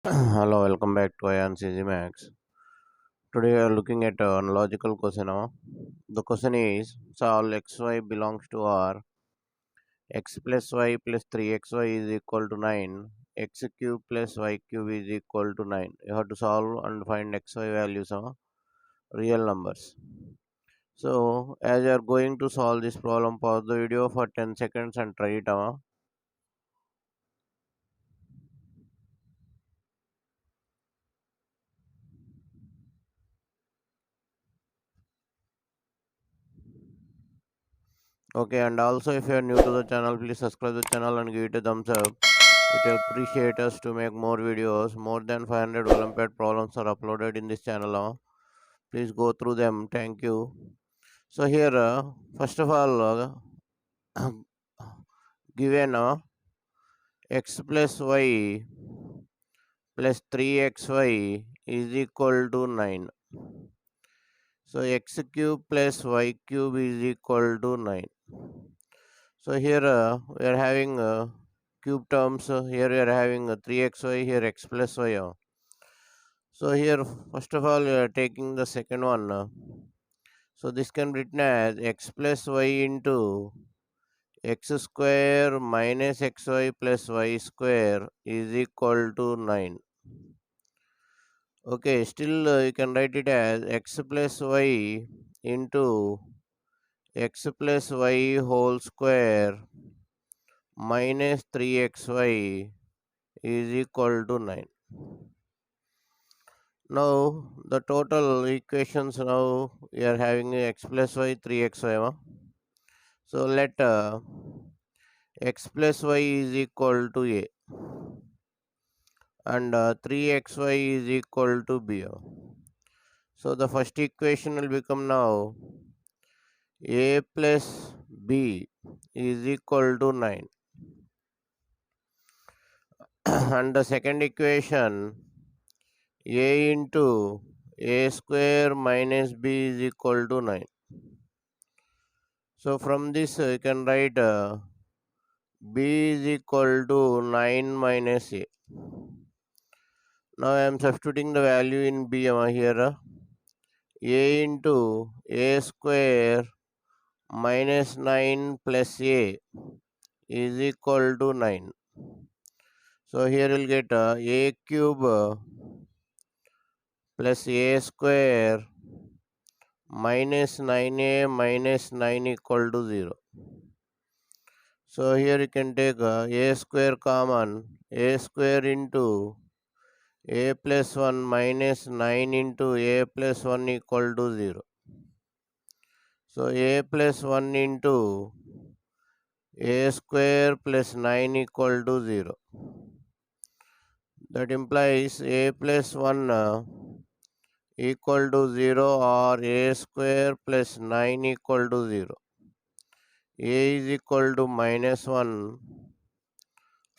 Hello, welcome back to AyaansEasyMath. Today we are looking at a logical question. The question is solve xy belongs to R, x plus y plus 3xy is equal to 9, x cube plus y cube is equal to 9. You have to solve and find xy values of real numbers. So, as you are going to solve this problem, pause the video for 10 seconds and try it. Okay, and also if you are new to the channel, please subscribe the channel and give it a thumbs up. It will appreciate us to make more videos. More than 500 Olympiad problems are uploaded in this channel. Please go through them. Thank you. So here, first of all, given x plus y plus 3xy is equal to 9. So x cube plus y cube is equal to 9. So here we are having cube terms. Here we are having 3xy, here x plus y. So here, first of all, we are taking the second one. So this can be written as x plus y into x square minus xy plus y square is equal to 9. Okay, still you can write it as x plus y into x plus y whole square minus 3xy is equal to 9. Now the total equations, now we are having x plus y 3xy. So let x plus y is equal to a and 3xy is equal to b. So the first equation will become now a plus b is equal to 9 and the second equation a into a square minus b is equal to 9. So from this you can write b is equal to 9 minus a. Now I am substituting the value in b here. A into a square minus 9 plus a is equal to 9. So here we'll get a cube plus a square minus 9a minus 9 equal to 0. So here you can take a square common, a square into a plus 1 minus 9 into a plus 1 equal to 0. So a plus 1 into a square plus 9 equal to 0. That implies a plus 1 equal to 0 or a square plus 9 equal to 0. A is equal to minus 1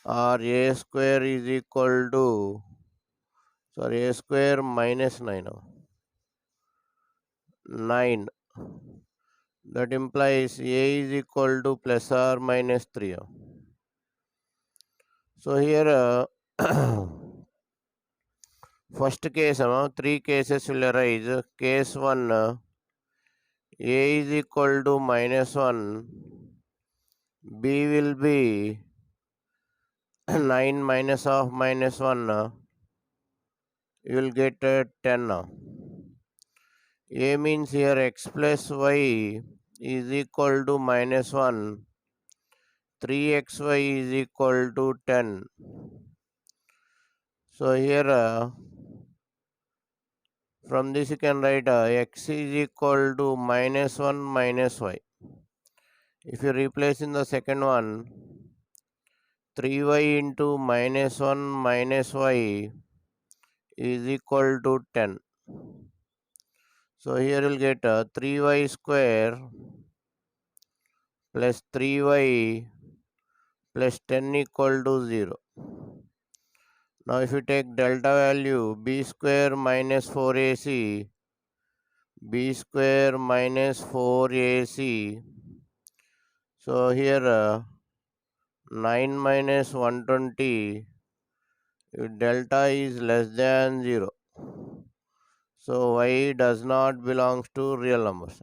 or a square is equal to, sorry, a square minus 9. 9. That implies a is equal to plus or minus 3. So here first case, three cases will arise. Case 1, a is equal to minus 1, b will be 9 minus of minus 1, you will get 10. A means here x plus y is equal to minus 1, 3xy is equal to 10. So here from this you can write x is equal to minus 1 minus y. If you replace in the second one, 3y into minus 1 minus y is equal to 10. So here you'll get 3y square plus 3y plus 10 equal to 0. Now if you take delta value b square minus 4ac, b square minus 4ac, so here 9 minus 120 if delta is less than 0. So y does not belongs to real numbers.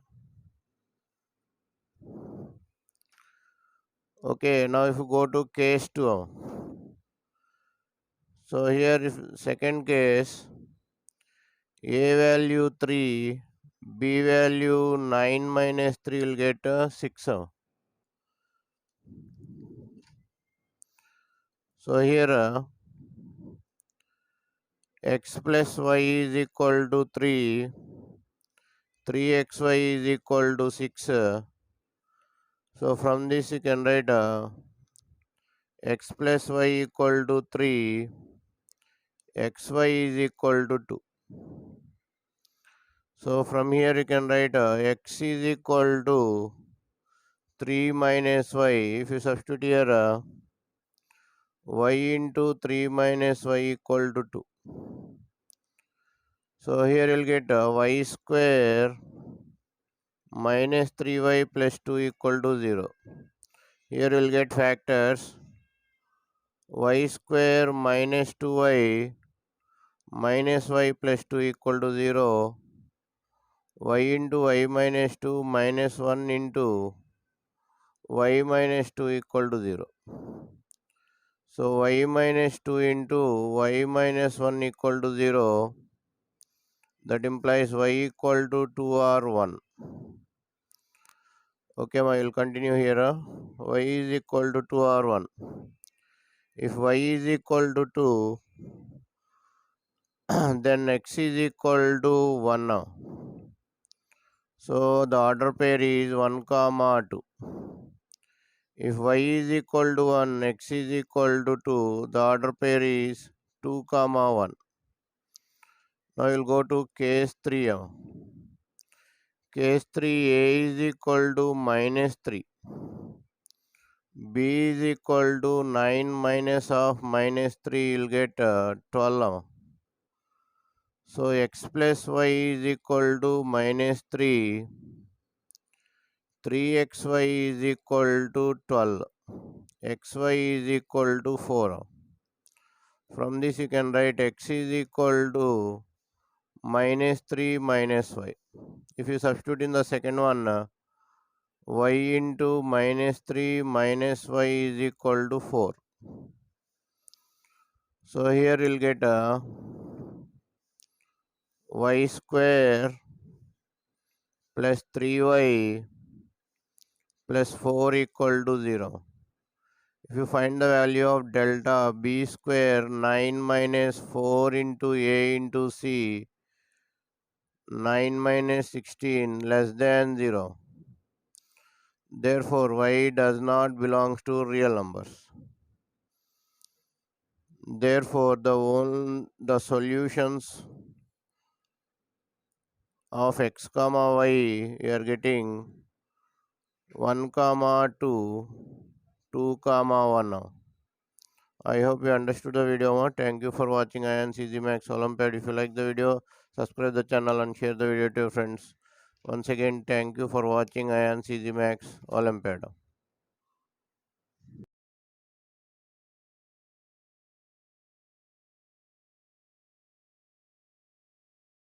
Okay, now if you go to case 2. So here if second case, a value 3, b value 9 minus 3 will get 6. So here x plus y is equal to 3, 3xy is equal to 6. So from this you can write x plus y equal to 3, xy is equal to 2. So from here you can write x is equal to 3 minus y. If you substitute here y into 3 minus y equal to 2. So here you'll get y square minus 3y plus 2 equal to 0. Here you'll get factors y square minus 2y minus y plus 2 equal to 0, y into y minus 2 minus 1 into y minus 2 equal to 0. So y minus 2 into y minus 1 equal to 0, that implies y equal to 2 or 1. Okay, I will continue here. Y is equal to 2 or 1. If y is equal to 2, then x is equal to 1 now. So the order pair is 1 comma 2. If y is equal to 1, x is equal to 2, the order pair is 2 comma 1. Now we'll go to case 3. Case 3, a is equal to minus 3. b is equal to 9 minus of minus 3, you'll get 12. So x plus y is equal to minus 3. 3xy is equal to 12. xy is equal to 4. From this you can write x is equal to minus 3 minus y. If you substitute in the second one, y into minus 3 minus y is equal to 4. So here you'll get y square plus 3y plus 4 equal to 0. If you find the value of delta, b square 9 minus 4 into a into c, 9 minus 16 less than 0. Therefore, y does not belong to real numbers. Therefore, the solutions of x comma y, we are getting 1 comma 2, 2 comma 1 now. I hope you understood the video. Thank you for watching AyaansEasyMath Olympiad. If you like the video, subscribe the channel and share the video to your friends. Once again, thank you for watching AyaansEasyMath Olympiad.